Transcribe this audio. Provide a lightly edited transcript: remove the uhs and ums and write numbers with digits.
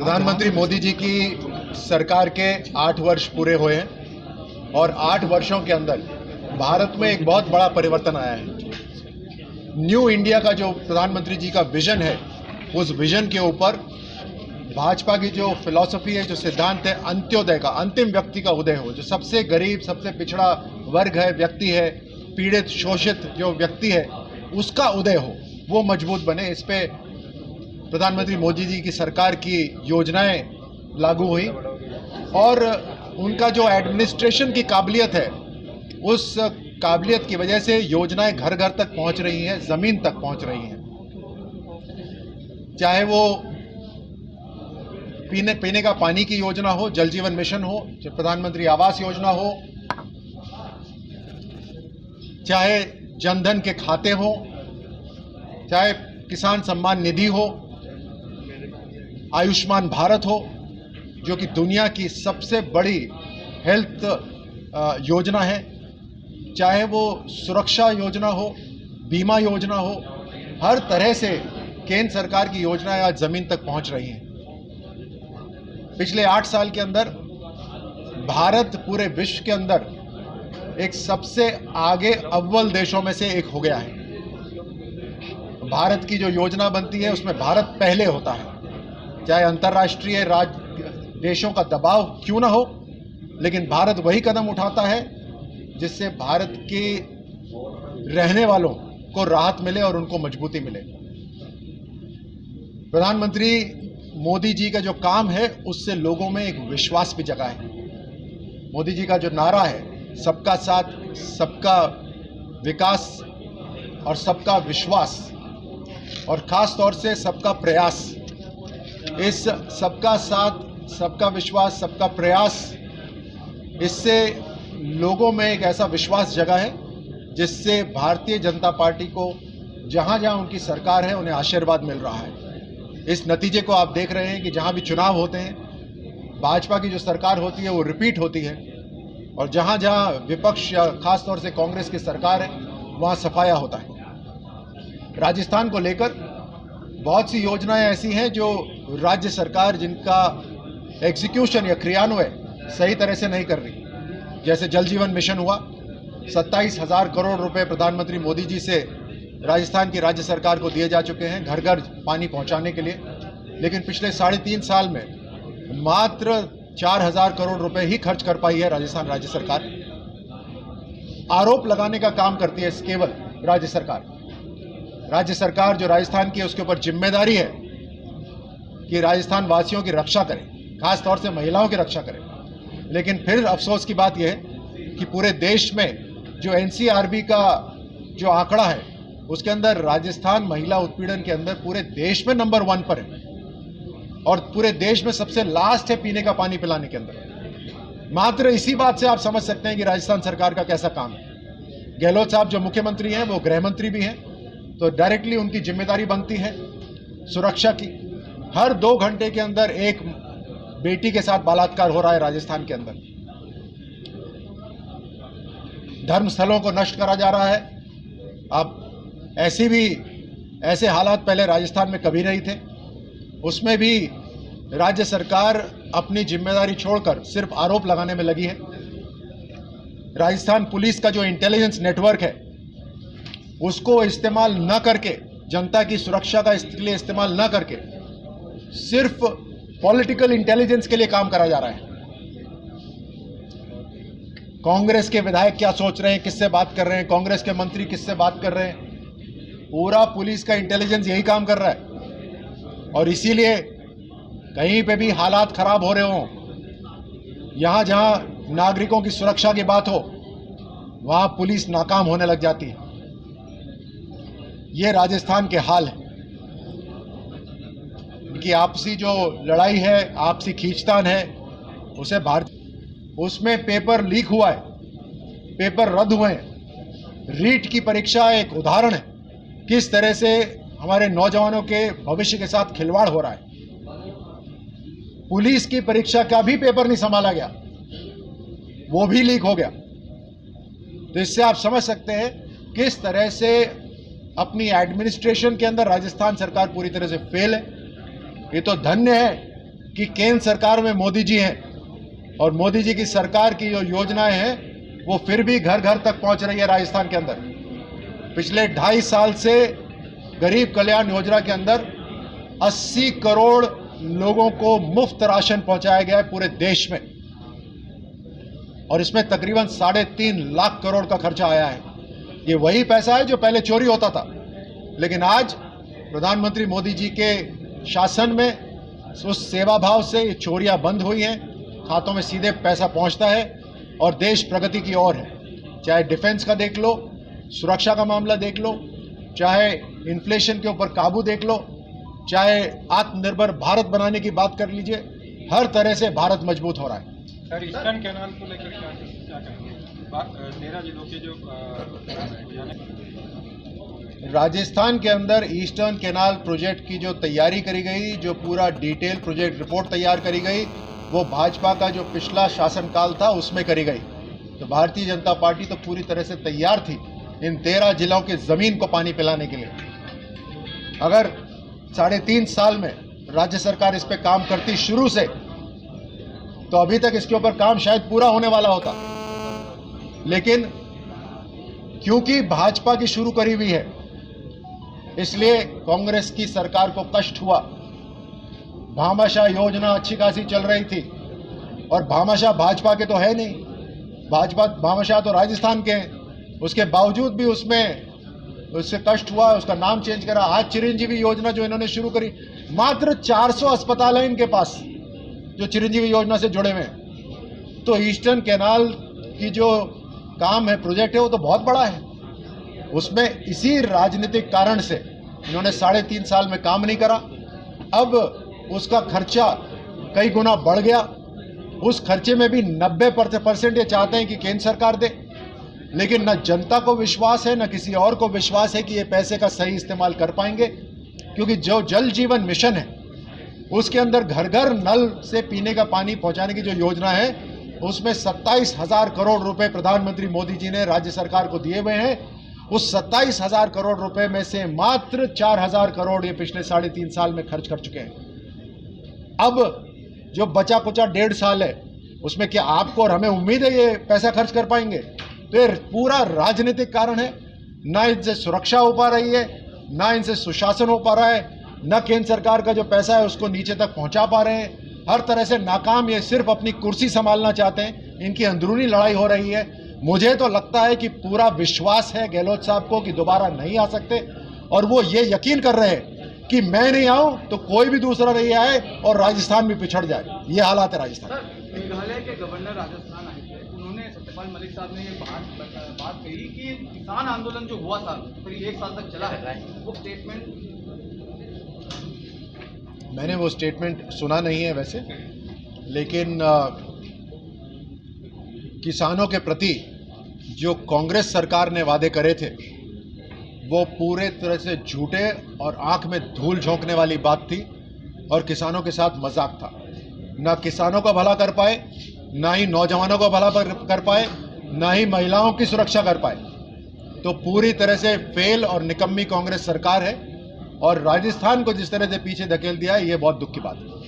प्रधानमंत्री मोदी जी की सरकार के 8 वर्ष पूरे हुए हैं और 8 वर्षों के अंदर भारत में एक बहुत बड़ा परिवर्तन आया है। न्यू इंडिया का जो प्रधानमंत्री जी का विजन है, उस विजन के ऊपर भाजपा की जो फिलॉसफी है, जो सिद्धांत है, अंत्योदय का, अंतिम व्यक्ति का उदय हो, जो सबसे गरीब, सबसे पिछड़ा वर्ग है, व्यक्ति है, पीड़ित शोषित जो व्यक्ति है, उसका उदय हो, वो मजबूत बने। इस पे प्रधानमंत्री मोदी जी की सरकार की योजनाएं लागू हुई और उनका जो एडमिनिस्ट्रेशन की काबिलियत है, उस काबिलियत की वजह से योजनाएं घर घर तक पहुंच रही हैं, जमीन तक पहुंच रही हैं। चाहे वो पीने का पानी की योजना हो, जल जीवन मिशन हो, चाहे प्रधानमंत्री आवास योजना हो, चाहे जनधन के खाते हो, चाहे किसान सम्मान निधि हो, आयुष्मान भारत हो, जो कि दुनिया की सबसे बड़ी हेल्थ योजना है, चाहे वो सुरक्षा योजना हो, बीमा योजना हो, हर तरह से केंद्र सरकार की योजनाएं आज जमीन तक पहुंच रही हैं। पिछले 8 साल के अंदर भारत पूरे विश्व के अंदर एक सबसे आगे अव्वल देशों में से एक हो गया है। भारत की जो योजना बनती है, उसमें भारत पहले होता है, चाहे अंतर्राष्ट्रीय देशों का दबाव क्यों ना हो, लेकिन भारत वही कदम उठाता है जिससे भारत के रहने वालों को राहत मिले और उनको मजबूती मिले। प्रधानमंत्री मोदी जी का जो काम है, उससे लोगों में एक विश्वास भी जगा है। मोदी जी का जो नारा है, सबका साथ, सबका विकास और सबका विश्वास, और खास तौर से सबका प्रयास, इस सबका साथ, सबका विश्वास, सबका प्रयास, इससे लोगों में एक ऐसा विश्वास जगा है जिससे भारतीय जनता पार्टी को जहां जहां उनकी सरकार है, उन्हें आशीर्वाद मिल रहा है। इस नतीजे को आप देख रहे हैं कि जहां भी चुनाव होते हैं, भाजपा की जो सरकार होती है वो रिपीट होती है, और जहां जहां विपक्ष या खास तौर से कांग्रेस की सरकार है, वहां सफाया होता है। राजस्थान को लेकर बहुत सी योजनाएं ऐसी हैं जो राज्य सरकार, जिनका एग्जीक्यूशन या क्रियान्वयन सही तरह से नहीं कर रही। जैसे जल जीवन मिशन हुआ, 27,000 करोड़ रुपए प्रधानमंत्री मोदी जी से राजस्थान की राज्य सरकार को दिए जा चुके हैं घर घर पानी पहुंचाने के लिए, लेकिन पिछले 3.5 साल में मात्र 4,000 करोड़ रुपए ही खर्च कर पाई है राजस्थान राज्य सरकार। आरोप लगाने का काम करती है केवल राज्य सरकार। राज्य सरकार जो राजस्थान की है, उसके ऊपर जिम्मेदारी है कि राजस्थान वासियों की रक्षा करे, खास तौर से महिलाओं की रक्षा करे। लेकिन फिर अफसोस की बात यह है कि पूरे देश में जो एनसीआरबी का जो आंकड़ा है, उसके अंदर राजस्थान महिला उत्पीड़न के अंदर पूरे देश में नंबर 1 पर है, और पूरे देश में सबसे लास्ट है पीने का पानी पिलाने के अंदर। मात्र इसी बात से आप समझ सकते हैं कि राजस्थान सरकार का कैसा काम है। गहलोत साहब जो मुख्यमंत्री हैं, वो गृह मंत्री भी हैं, तो डायरेक्टली उनकी जिम्मेदारी बनती है सुरक्षा की। हर 2 घंटे के अंदर एक बेटी के साथ बलात्कार हो रहा है राजस्थान के अंदर। धर्मस्थलों को नष्ट करा जा रहा है। अब ऐसे हालात पहले राजस्थान में कभी नहीं थे। उसमें भी राज्य सरकार अपनी जिम्मेदारी छोड़कर सिर्फ आरोप लगाने में लगी है। राजस्थान पुलिस का जो इंटेलिजेंस नेटवर्क है, उसको इस्तेमाल न करके, जनता की सुरक्षा का इसके लिए इस्तेमाल न करके, सिर्फ पॉलिटिकल इंटेलिजेंस के लिए काम करा जा रहा है। कांग्रेस के विधायक क्या सोच रहे हैं, किससे बात कर रहे हैं, कांग्रेस के मंत्री किससे बात कर रहे हैं, पूरा पुलिस का इंटेलिजेंस यही काम कर रहा है। और इसीलिए कहीं पे भी हालात खराब हो रहे हो, यहां जहां नागरिकों की सुरक्षा की बात हो, वहां पुलिस नाकाम होने लग जाती है। ये राजस्थान के हाल है। कि आपसी जो लड़ाई है, आपसी खींचतान है, उसे उसमें पेपर लीक हुआ है, पेपर रद्द हुए हैं। रीट की परीक्षा एक उदाहरण है किस तरह से हमारे नौजवानों के भविष्य के साथ खिलवाड़ हो रहा है। पुलिस की परीक्षा का भी पेपर नहीं संभाला गया, वो भी लीक हो गया। तो इससे आप समझ सकते हैं किस तरह से अपनी एडमिनिस्ट्रेशन के अंदर राजस्थान सरकार पूरी तरह से फेल है। ये तो धन्य है कि केंद्र सरकार में मोदी जी हैं और मोदी जी की सरकार की जो योजनाएं हैं वो फिर भी घर घर तक पहुंच रही है राजस्थान के अंदर। पिछले 2.5 साल से गरीब कल्याण योजना के अंदर 80 करोड़ लोगों को मुफ्त राशन पहुंचाया गया है पूरे देश में, और इसमें तकरीबन 3.5 लाख करोड़ का खर्चा आया है। ये वही पैसा है जो पहले चोरी होता था, लेकिन आज प्रधानमंत्री मोदी जी के शासन में उस सेवा भाव से ये चोरियां बंद हुई हैं, खातों में सीधे पैसा पहुंचता है और देश प्रगति की ओर है। चाहे डिफेंस का देख लो, सुरक्षा का मामला देख लो, चाहे इन्फ्लेशन के ऊपर काबू देख लो, चाहे आत्मनिर्भर भारत बनाने की बात कर लीजिए, हर तरह से भारत मजबूत हो रहा है। सर, ईस्टर्न कैनाल को लेकर क्या कहेंगे? 13 जिलों के जो राजस्थान के अंदर ईस्टर्न कैनाल प्रोजेक्ट की जो तैयारी करी गई, जो पूरा डिटेल प्रोजेक्ट रिपोर्ट तैयार करी गई, वो भाजपा का जो पिछला शासनकाल था उसमें करी गई। तो भारतीय जनता पार्टी तो पूरी तरह से तैयार थी इन 13 जिलों के जमीन को पानी पिलाने के लिए। अगर 3.5 साल में राज्य सरकार इस पे काम करती शुरू से, तो अभी तक इसके ऊपर काम शायद पूरा होने वाला होता, लेकिन क्योंकि भाजपा की शुरू करी हुई है इसलिए कांग्रेस की सरकार को कष्ट हुआ। भामाशाह योजना अच्छी खासी चल रही थी, और भामाशाह भाजपा के तो है नहीं, भामाशाह तो राजस्थान के हैं, उसके बावजूद भी उससे कष्ट हुआ, उसका नाम चेंज करा। आज चिरंजीवी योजना जो इन्होंने शुरू करी, मात्र 400 अस्पताल है इनके पास जो चिरंजीवी योजना से जुड़े हुए हैं। तो ईस्टर्न कैनाल की जो काम है, प्रोजेक्ट है, वो तो बहुत बड़ा है। उसमें इसी राजनीतिक कारण से इन्होंने 3.5 साल में काम नहीं करा। अब उसका खर्चा कई गुना बढ़ गया। उस खर्चे में भी 90% ये चाहते हैं कि केंद्र सरकार दे, लेकिन न जनता को विश्वास है, न किसी और को विश्वास है कि ये पैसे का सही इस्तेमाल कर पाएंगे, क्योंकि जो जल जीवन मिशन है उसके अंदर घर घर नल से पीने का पानी पहुंचाने की जो योजना है, उसमें 27,000 करोड़ रुपए प्रधानमंत्री मोदी जी ने राज्य सरकार को दिए हुए हैं। उस 27,000 करोड़ रुपए में से मात्र 4,000 करोड़ ये पिछले 3.5 साल में खर्च कर चुके हैं। अब जो बचा कुचा 1.5 साल है, उसमें क्या आपको और हमें उम्मीद है ये पैसा खर्च कर पाएंगे? तो ये पूरा राजनीतिक कारण है। ना इनसे सुरक्षा हो पा रही है, ना इनसे सुशासन हो पा रहा है, न केंद्र सरकार का जो पैसा है उसको नीचे तक पहुंचा पा रहे हैं। हर तरह से नाकाम, ये सिर्फ अपनी कुर्सी संभालना चाहते हैं। इनकी अंदरूनी लड़ाई हो रही है। मुझे तो लगता है कि पूरा विश्वास है गहलोत साहब को कि दोबारा नहीं आ सकते, और वो ये यकीन कर रहे हैं कि मैं नहीं आऊं तो कोई भी दूसरा नहीं आए और राजस्थान भी पिछड़ जाए। ये हालात है राजस्थान। मेघालय के गवर्नर राजस्थान आए थे, उन्होंने सत्यपाल मलिक साहब ने ये बात कही कि किसान आंदोलन जो हुआ था करीब 1 साल तक चला है, वो स्टेटमेंट, मैंने वो स्टेटमेंट सुना नहीं है वैसे, लेकिन किसानों के प्रति जो कांग्रेस सरकार ने वादे करे थे वो पूरे तरह से झूठे और आंख में धूल झोंकने वाली बात थी, और किसानों के साथ मजाक था। ना किसानों का भला कर पाए, ना ही नौजवानों का भला कर पाए, ना ही महिलाओं की सुरक्षा कर पाए। तो पूरी तरह से फेल और निकम्मी कांग्रेस सरकार है, और राजस्थान को जिस तरह से पीछे धकेल दिया है, ये बहुत दुख की बात है।